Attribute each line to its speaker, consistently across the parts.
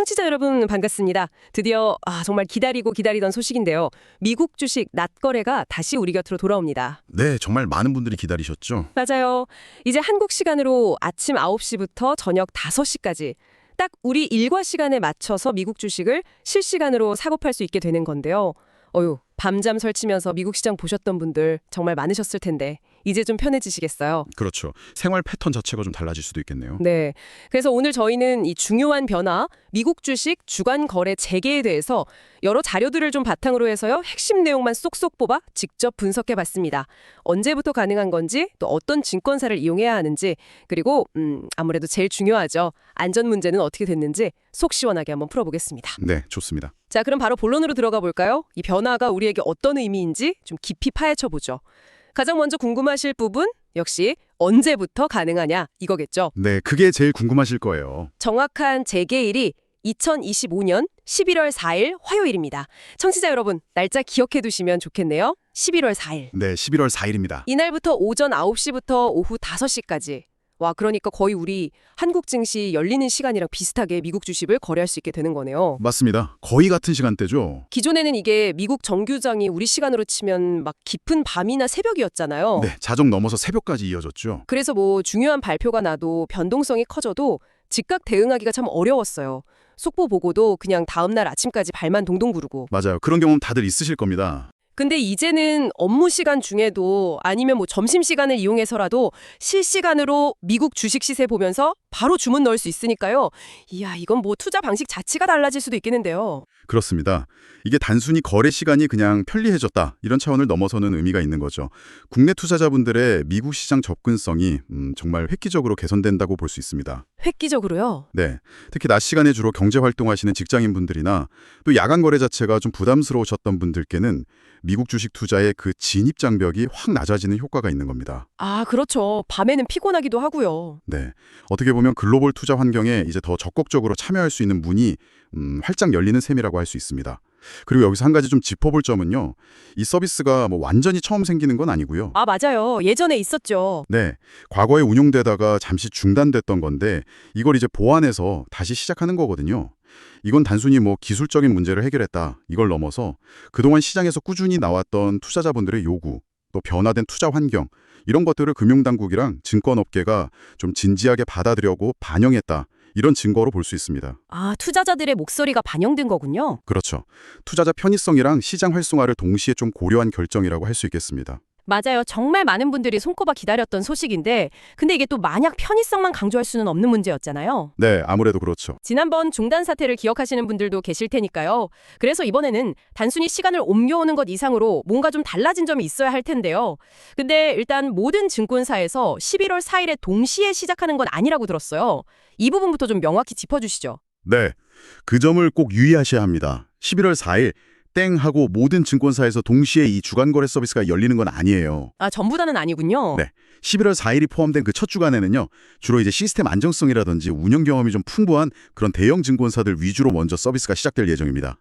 Speaker 1: 청취자 여러분 반갑습니다. 드디어 정말 기다리고 기다리던 소식인데요. 미국 주식 낫거래가 다시 우리 곁으로 돌아옵니다.
Speaker 2: 네, 정말 많은 분들이 기다리셨죠?
Speaker 1: 맞아요. 이제 한국 시간으로 아침 9시부터 저녁 5시까지 딱 우리 일과 시간에 맞춰서 미국 주식을 실시간으로 사고 팔 수 있게 되는 건데요. 밤잠 설치면서 미국 시장 보셨던 분들 정말 많으셨을 텐데 이제 좀 편해지시겠어요?
Speaker 2: 그렇죠. 생활 패턴 자체가 좀 달라질 수도 있겠네요.
Speaker 1: 네. 그래서 오늘 저희는 이 중요한 변화, 미국 주식 주간 거래 재개에 대해서 여러 자료들을 좀 바탕으로 해서요. 핵심 내용만 쏙쏙 뽑아 직접 분석해 봤습니다. 언제부터 가능한 건지, 또 어떤 증권사를 이용해야 하는지, 그리고 아무래도 제일 중요하죠. 안전 문제는 어떻게 됐는지 속 시원하게 한번 풀어보겠습니다.
Speaker 2: 네, 좋습니다.
Speaker 1: 자, 그럼 바로 본론으로 들어가 볼까요? 이 변화가 우리에게 어떤 의미인지 좀 깊이 파헤쳐 보죠. 가장 먼저 궁금하실 부분 역시 언제부터 가능하냐 이거겠죠.
Speaker 2: 네, 그게 제일 궁금하실 거예요.
Speaker 1: 정확한 재개일이 2025년 11월 4일 화요일입니다. 청취자 여러분, 날짜 기억해 두시면 좋겠네요. 11월 4일.
Speaker 2: 네, 11월 4일입니다.
Speaker 1: 이날부터 오전 9시부터 오후 5시까지. 와, 그러니까 거의 우리 한국 증시 열리는 시간이랑 비슷하게 미국 주식을 거래할 수 있게 되는 거네요.
Speaker 2: 맞습니다. 거의 같은 시간대죠.
Speaker 1: 기존에는 이게 미국 정규장이 우리 시간으로 치면 막 깊은 밤이나 새벽이었잖아요.
Speaker 2: 네, 자정 넘어서 새벽까지 이어졌죠.
Speaker 1: 그래서 뭐 중요한 발표가 나도 변동성이 커져도 즉각 대응하기가 참 어려웠어요. 속보 보고도 그냥 다음날 아침까지 발만 동동 구르고.
Speaker 2: 맞아요. 그런 경험 다들 있으실 겁니다.
Speaker 1: 근데 이제는 업무 시간 중에도 아니면 뭐 점심시간을 이용해서라도 실시간으로 미국 주식 시세 보면서 바로 주문 넣을 수 있으니까요. 이야, 이건 뭐 투자 방식 자체가 달라질 수도 있겠는데요.
Speaker 2: 그렇습니다. 이게 단순히 거래 시간이 그냥 편리해졌다 이런 차원을 넘어서는 의미가 있는 거죠. 국내 투자자분들의 미국 시장 접근성이 정말 획기적으로 개선된다고 볼 수 있습니다.
Speaker 1: 획기적으로요?
Speaker 2: 네, 특히 낮 시간에 주로 경제활동하시는 직장인분들이나 또 야간 거래 자체가 좀 부담스러우셨던 분들께는 미국 주식 투자의 그 진입 장벽이 확 낮아지는 효과가 있는 겁니다.
Speaker 1: 아, 그렇죠. 밤에는 피곤하기도 하고요.
Speaker 2: 네, 어떻게 보면 글로벌 투자 환경에 이제 더 적극적으로 참여할 수 있는 문이 활짝 열리는 셈이라고 할 수 있습니다. 그리고 여기서 한 가지 좀 짚어볼 점은요. 이 서비스가 뭐 완전히 처음 생기는 건 아니고요.
Speaker 1: 아, 맞아요. 예전에 있었죠.
Speaker 2: 네, 과거에 운용되다가 잠시 중단됐던 건데 이걸 이제 보완해서 다시 시작하는 거거든요. 이건 단순히 뭐 기술적인 문제를 해결했다 이걸 넘어서 그동안 시장에서 꾸준히 나왔던 투자자분들의 요구, 또 변화된 투자 환경 이런 것들을 금융당국이랑 증권업계가 좀 진지하게 받아들여고 반영했다. 이런 증거로 볼 수 있습니다.
Speaker 1: 아, 투자자들의 목소리가 반영된 거군요.
Speaker 2: 그렇죠. 투자자 편의성이랑 시장 활성화를 동시에 좀 고려한 결정이라고 할 수 있겠습니다.
Speaker 1: 맞아요. 정말 많은 분들이 손꼽아 기다렸던 소식인데 근데 이게 또 만약 편의성만 강조할 수는 없는 문제였잖아요.
Speaker 2: 네, 아무래도 그렇죠.
Speaker 1: 지난번 중단 사태를 기억하시는 분들도 계실 테니까요. 그래서 이번에는 단순히 시간을 옮겨오는 것 이상으로 뭔가 좀 달라진 점이 있어야 할 텐데요. 근데 일단 모든 증권사에서 11월 4일에 동시에 시작하는 건 아니라고 들었어요. 이 부분부터 좀 명확히 짚어주시죠.
Speaker 2: 네, 그 점을 꼭 유의하셔야 합니다. 11월 4일 땡 하고 모든 증권사에서 동시에 이 주간 거래 서비스가 열리는 건 아니에요.
Speaker 1: 아, 전부 다는 아니군요.
Speaker 2: 네, 11월 4일이 포함된 그 첫 주간에는요. 주로 이제 시스템 안정성이라든지 운영 경험이 좀 풍부한 그런 대형 증권사들 위주로 먼저 서비스가 시작될 예정입니다.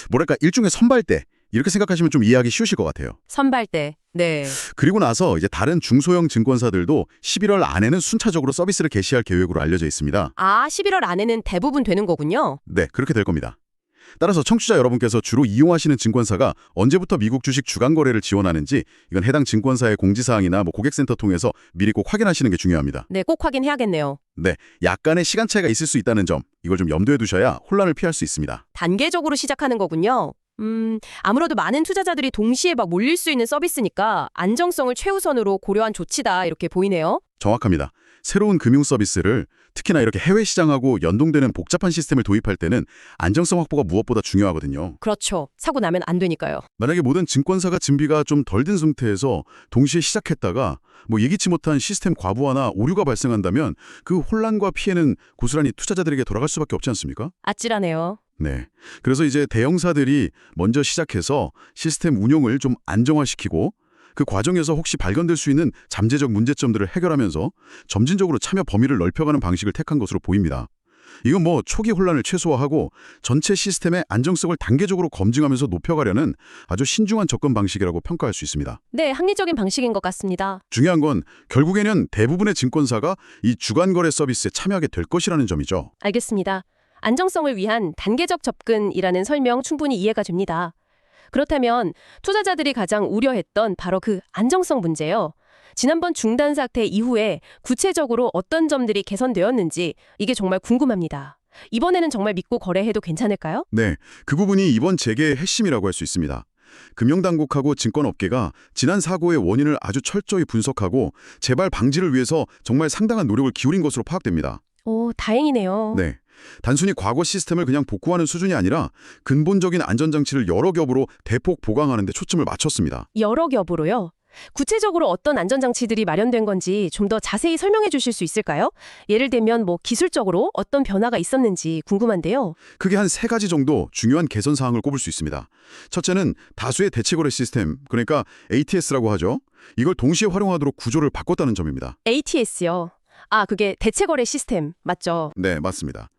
Speaker 2: 뭐랄까 일종의 선발대 이렇게 생각하시면 좀 이해하기 쉬우실 것 같아요.
Speaker 1: 선발대. 네.
Speaker 2: 그리고 나서 이제 다른 중소형 증권사들도 11월 안에는 순차적으로 서비스를 개시할 계획으로 알려져 있습니다.
Speaker 1: 아, 11월 안에는 대부분 되는 거군요.
Speaker 2: 네, 그렇게 될 겁니다. 따라서 청취자 여러분께서 주로 이용하시는 증권사가 언제부터 미국 주식 주간 거래를 지원하는지 이건 해당 증권사의 공지사항이나 뭐 고객센터 통해서 미리 꼭 확인하시는 게 중요합니다.
Speaker 1: 네, 꼭 확인해야겠네요.
Speaker 2: 네, 약간의 시간 차이가 있을 수 있다는 점 이걸 좀 염두에 두셔야 혼란을 피할 수 있습니다.
Speaker 1: 단계적으로 시작하는 거군요. 아무래도 많은 투자자들이 동시에 막 몰릴 수 있는 서비스니까 안정성을 최우선으로 고려한 조치다 이렇게 보이네요.
Speaker 2: 정확합니다. 새로운 금융 서비스를 특히나 이렇게 해외 시장하고 연동되는 복잡한 시스템을 도입할 때는 안정성 확보가 무엇보다 중요하거든요.
Speaker 1: 그렇죠. 사고 나면 안 되니까요.
Speaker 2: 만약에 모든 증권사가 준비가 좀 덜 된 상태에서 동시에 시작했다가 뭐 예기치 못한 시스템 과부하나 오류가 발생한다면 그 혼란과 피해는 고스란히 투자자들에게 돌아갈 수밖에 없지 않습니까?
Speaker 1: 아찔하네요.
Speaker 2: 네. 그래서 이제 대형사들이 먼저 시작해서 시스템 운용을 좀 안정화시키고 그 과정에서 혹시 발견될 수 있는 잠재적 문제점들을 해결하면서 점진적으로 참여 범위를 넓혀가는 방식을 택한 것으로 보입니다. 이건 뭐 초기 혼란을 최소화하고 전체 시스템의 안정성을 단계적으로 검증하면서 높여가려는 아주 신중한 접근 방식이라고 평가할 수 있습니다.
Speaker 1: 네, 합리적인 방식인 것 같습니다.
Speaker 2: 중요한 건 결국에는 대부분의 증권사가 이 주간 거래 서비스에 참여하게 될 것이라는 점이죠.
Speaker 1: 알겠습니다. 안정성을 위한 단계적 접근이라는 설명 충분히 이해가 됩니다. 그렇다면 투자자들이 가장 우려했던 바로 그 안정성 문제요. 지난번 중단 사태 이후에 구체적으로 어떤 점들이 개선되었는지 이게 정말 궁금합니다. 이번에는 정말 믿고 거래해도 괜찮을까요?
Speaker 2: 네, 그 부분이 이번 재개의 핵심이라고 할 수 있습니다. 금융당국하고 증권업계가 지난 사고의 원인을 아주 철저히 분석하고 재발 방지를 위해서 정말 상당한 노력을 기울인 것으로 파악됩니다.
Speaker 1: 오, 다행이네요.
Speaker 2: 네, 단순히 과거 시스템을 그냥 복구하는 수준이 아니라 근본적인 안전장치를 여러 겹으로 대폭 보강하는 데 초점을 맞췄습니다.
Speaker 1: 여러 겹으로요. 구체적으로 어떤 안전장치들이 마련된 건지 좀 더 자세히 설명해 주실 수 있을까요? 예를 들면 기술적으로 어떤 변화가 있었는지 궁금한데요.
Speaker 2: 크게 한 3가지 정도 중요한 개선 사항을 꼽을 수 있습니다. 첫째는 다수의 대체거래 시스템, 그러니까 ATS라고 하죠. 이걸 동시에 활용하도록 구조를 바꿨다는 점입니다.
Speaker 1: ATS요. 아, 그게 대체거래 시스템 맞죠?
Speaker 2: 네, 맞습니다.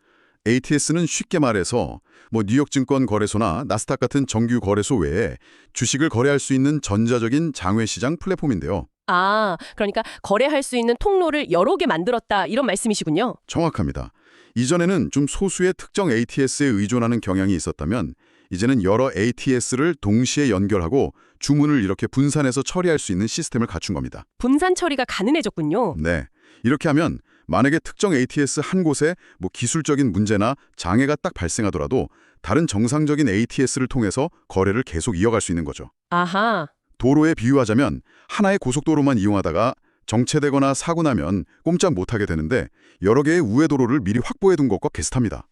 Speaker 2: ATS는 쉽게 말해서 뉴욕증권 거래소나 나스닥 같은 정규 거래소 외에 주식을 거래할 수 있는 전자적인 장외시장 플랫폼인데요.
Speaker 1: 아, 그러니까 거래할 수 있는 통로를 여러 개 만들었다 이런 말씀이시군요.
Speaker 2: 정확합니다. 이전에는 좀 소수의 특정 ATS에 의존하는 경향이 있었다면 이제는 여러 ATS를 동시에 연결하고 주문을 이렇게 분산해서 처리할 수 있는 시스템을 갖춘 겁니다.
Speaker 1: 분산 처리가 가능해졌군요.
Speaker 2: 네, 이렇게 하면 만약에 특정 ATS 한 곳에 기술적인 문제나 장애가 딱 발생하더라도 다른 정상적인 ATS를 통해서 거래를 계속 이어갈 수 있는 거죠.
Speaker 1: 아하.
Speaker 2: 도로에 비유하자면 하나의 고속도로만 이용하다가 정체되거나 사고 나면 꼼짝 못하게 되는데 여러 개의 우회 도로를 미리 확보해둔 것과 비슷합니다.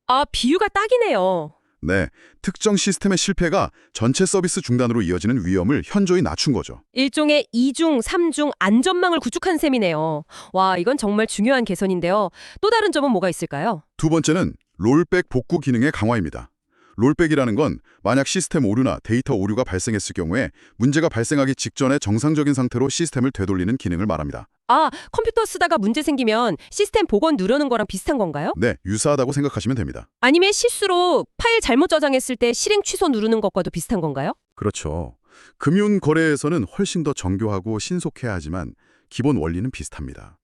Speaker 1: 아, 비유가 딱이네요.
Speaker 2: 네, 특정 시스템의 실패가 전체 서비스 중단으로 이어지는 위험을 현저히 낮춘 거죠.
Speaker 1: 일종의 2중, 3중 안전망을 구축한 셈이네요. 와, 이건 정말 중요한 개선인데요. 또 다른 점은 뭐가 있을까요?
Speaker 2: 두 번째는 롤백 복구 기능의 강화입니다. 롤백이라는 건 만약 시스템 오류나 데이터 오류가 발생했을 경우에 문제가 발생하기 직전에 정상적인 상태로 시스템을 되돌리는 기능을 말합니다.
Speaker 1: 아, 컴퓨터 쓰다가 문제 생기면 시스템 복원 누르는 거랑 비슷한 건가요?
Speaker 2: 네, 유사하다고 생각하시면 됩니다.
Speaker 1: 아니면 실수로 파일 잘못 저장했을 때 실행 취소 누르는 것과도 비슷한 건가요?
Speaker 2: 그렇죠. 금융 거래에서는 훨씬 더 정교하고 신속해야 하지만 기본 원리는 비슷합니다.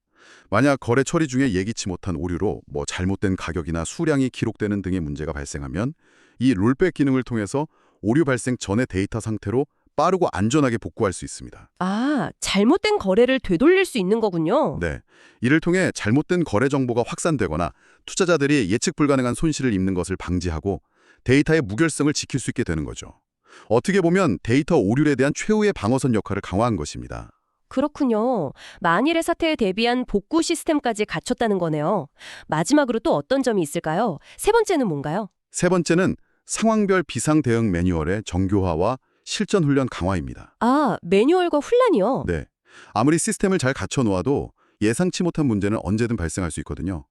Speaker 2: 만약 거래 처리 중에 예기치 못한 오류로 잘못된 가격이나 수량이 기록되는 등의 문제가 발생하면 이 롤백 기능을 통해서 오류 발생 전의 데이터 상태로 빠르고 안전하게 복구할 수 있습니다.
Speaker 1: 아, 잘못된 거래를 되돌릴 수 있는 거군요.
Speaker 2: 네, 이를 통해 잘못된 거래 정보가 확산되거나 투자자들이 예측 불가능한 손실을 입는 것을 방지하고 데이터의 무결성을 지킬 수 있게 되는 거죠. 어떻게 보면 데이터 오류에 대한 최후의 방어선 역할을 강화한 것입니다.
Speaker 1: 그렇군요. 만일의 사태에 대비한 복구 시스템까지 갖췄다는 거네요. 마지막으로 또 어떤 점이 있을까요? 세 번째는 뭔가요?
Speaker 2: 세 번째는 상황별 비상 대응 매뉴얼의 정교화와 실전 훈련 강화입니다.
Speaker 1: 아, 매뉴얼과 훈련이요?
Speaker 2: 네, 아무리 시스템을 잘 갖춰놓아도 예상치 못한 문제는 언제든 발생할 수 있거든요.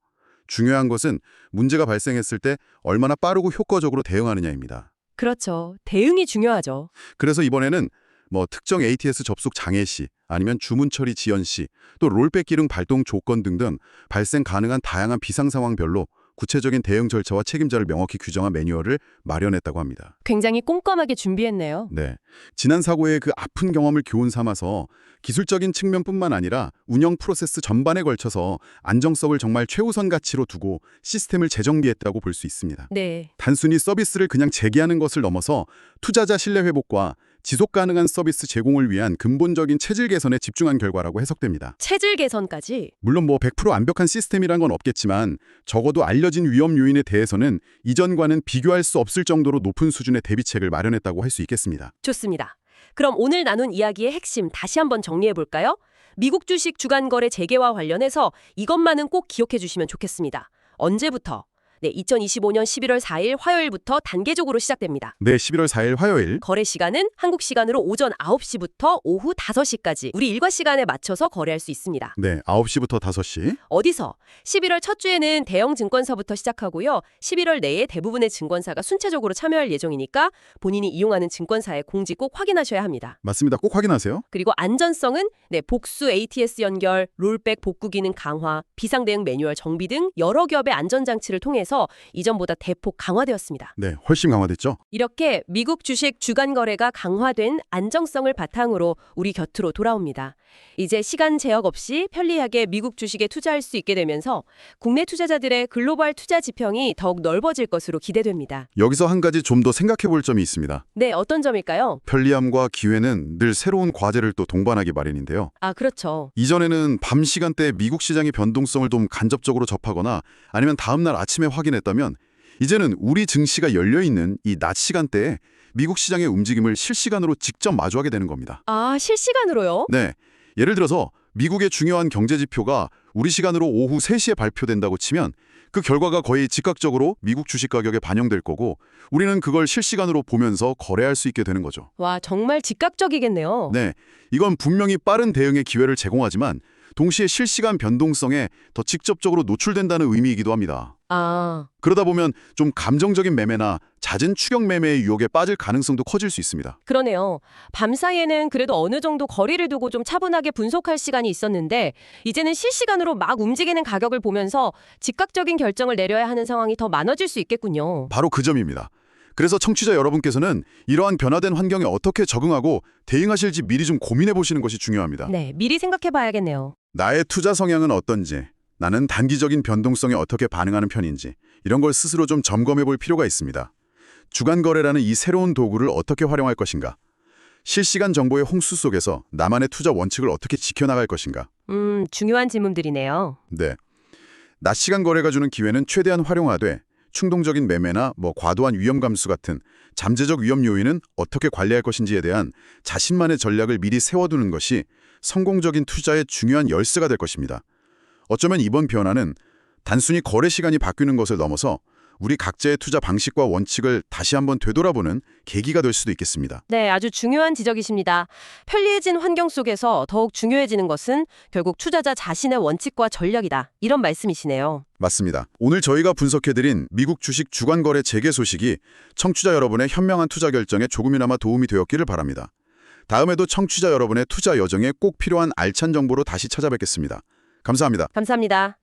Speaker 2: 중요한 것은 문제가 발생했을 때 얼마나 빠르고 효과적으로 대응하느냐입니다.
Speaker 1: 그렇죠. 대응이 중요하죠.
Speaker 2: 그래서 이번에는 특정 ATS 접속 장애 시, 아니면 주문 처리 지연 시, 또 롤백 기능 발동 조건 등등 발생 가능한 다양한 비상 상황별로 구체적인 대응 절차와 책임자를 명확히 규정한 매뉴얼을 마련했다고 합니다.
Speaker 1: 굉장히 꼼꼼하게 준비했네요.
Speaker 2: 네, 지난 사고의 그 아픈 경험을 교훈 삼아서 기술적인 측면뿐만 아니라 운영 프로세스 전반에 걸쳐서 안정성을 정말 최우선 가치로 두고 시스템을 재정비했다고 볼 수 있습니다.
Speaker 1: 네.
Speaker 2: 단순히 서비스를 그냥 재개하는 것을 넘어서 투자자 신뢰 회복과 지속 가능한 서비스 제공을 위한 근본적인 체질 개선에 집중한 결과라고 해석됩니다.
Speaker 1: 체질 개선까지?
Speaker 2: 물론 100% 완벽한 시스템이란 건 없겠지만 적어도 알려진 위험 요인에 대해서는 이전과는 비교할 수 없을 정도로 높은 수준의 대비책을 마련했다고 할 수 있겠습니다.
Speaker 1: 좋습니다. 그럼 오늘 나눈 이야기의 핵심 다시 한번 정리해 볼까요? 미국 주식 주간 거래 재개와 관련해서 이것만은 꼭 기억해 주시면 좋겠습니다. 언제부터? 네, 2025년 11월 4일 화요일부터 단계적으로 시작됩니다.
Speaker 2: 네, 11월 4일 화요일.
Speaker 1: 거래 시간은 한국 시간으로 오전 9시부터 오후 5시까지 우리 일과 시간에 맞춰서 거래할 수 있습니다.
Speaker 2: 네, 9시부터 5시.
Speaker 1: 어디서? 11월 첫 주에는 대형 증권사부터 시작하고요. 11월 내에 대부분의 증권사가 순차적으로 참여할 예정이니까 본인이 이용하는 증권사의 공지 꼭 확인하셔야 합니다.
Speaker 2: 맞습니다. 꼭 확인하세요.
Speaker 1: 그리고 안전성은 복수 ATS 연결, 롤백 복구 기능 강화, 비상 대응 매뉴얼 정비 등 여러 겹의 안전장치를 통해서 통해서 이전보다 대폭 강화되었습니다.
Speaker 2: 네, 훨씬 강화됐죠.
Speaker 1: 이렇게 미국 주식 주간 거래가 강화된 안정성을 바탕으로 우리 곁으로 돌아옵니다. 이제 시간 제약 없이 편리하게 미국 주식에 투자할 수 있게 되면서 국내 투자자들의 글로벌 투자 지평이 더욱 넓어질 것으로 기대됩니다.
Speaker 2: 여기서 한 가지 좀 더 생각해 볼 점이 있습니다.
Speaker 1: 네, 어떤 점일까요?
Speaker 2: 편리함과 기회는 늘 새로운 과제를 또 동반하기 마련인데요.
Speaker 1: 아, 그렇죠.
Speaker 2: 이전에는 밤 시간대에 미국 시장의 변동성을 좀 간접적으로 접하거나 아니면 다음날 아침에 확인했다면 이제는 우리 증시가 열려있는 이 낮 시간대에 미국 시장의 움직임을 실시간으로 직접 마주하게 되는 겁니다.
Speaker 1: 아, 실시간으로요?
Speaker 2: 네, 예를 들어서 미국의 중요한 경제지표가 우리 시간으로 오후 3시에 발표된다고 치면 그 결과가 거의 즉각적으로 미국 주식 가격에 반영될 거고 우리는 그걸 실시간으로 보면서 거래할 수 있게 되는 거죠.
Speaker 1: 와, 정말 즉각적이겠네요.
Speaker 2: 네, 이건 분명히 빠른 대응의 기회를 제공하지만 동시에 실시간 변동성에 더 직접적으로 노출된다는 의미이기도 합니다.
Speaker 1: 아,
Speaker 2: 그러다 보면 좀 감정적인 매매나 잦은 추격 매매의 유혹에 빠질 가능성도 커질 수 있습니다.
Speaker 1: 그러네요. 밤 사이에는 그래도 어느 정도 거리를 두고 좀 차분하게 분석할 시간이 있었는데 이제는 실시간으로 막 움직이는 가격을 보면서 즉각적인 결정을 내려야 하는 상황이 더 많아질 수 있겠군요.
Speaker 2: 바로 그 점입니다. 그래서 청취자 여러분께서는 이러한 변화된 환경에 어떻게 적응하고 대응하실지 미리 좀 고민해 보시는 것이 중요합니다.
Speaker 1: 네, 미리 생각해 봐야겠네요.
Speaker 2: 나의 투자 성향은 어떤지, 나는 단기적인 변동성에 어떻게 반응하는 편인지 이런 걸 스스로 좀 점검해 볼 필요가 있습니다. 주간 거래라는 이 새로운 도구를 어떻게 활용할 것인가? 실시간 정보의 홍수 속에서 나만의 투자 원칙을 어떻게 지켜나갈 것인가?
Speaker 1: 중요한 질문들이네요.
Speaker 2: 네. 낮 시간 거래가 주는 기회는 최대한 활용하되 충동적인 매매나 과도한 위험 감수 같은 잠재적 위험 요인은 어떻게 관리할 것인지에 대한 자신만의 전략을 미리 세워두는 것이 성공적인 투자의 중요한 열쇠가 될 것입니다. 어쩌면 이번 변화는 단순히 거래 시간이 바뀌는 것을 넘어서 우리 각자의 투자 방식과 원칙을 다시 한번 되돌아보는 계기가 될 수도 있겠습니다.
Speaker 1: 네, 아주 중요한 지적이십니다. 편리해진 환경 속에서 더욱 중요해지는 것은 결국 투자자 자신의 원칙과 전략이다. 이런 말씀이시네요.
Speaker 2: 맞습니다. 오늘 저희가 분석해드린 미국 주식 주간 거래 재개 소식이 청취자 여러분의 현명한 투자 결정에 조금이나마 도움이 되었기를 바랍니다. 다음에도 청취자 여러분의 투자 여정에 꼭 필요한 알찬 정보로 다시 찾아뵙겠습니다. 감사합니다.
Speaker 1: 감사합니다.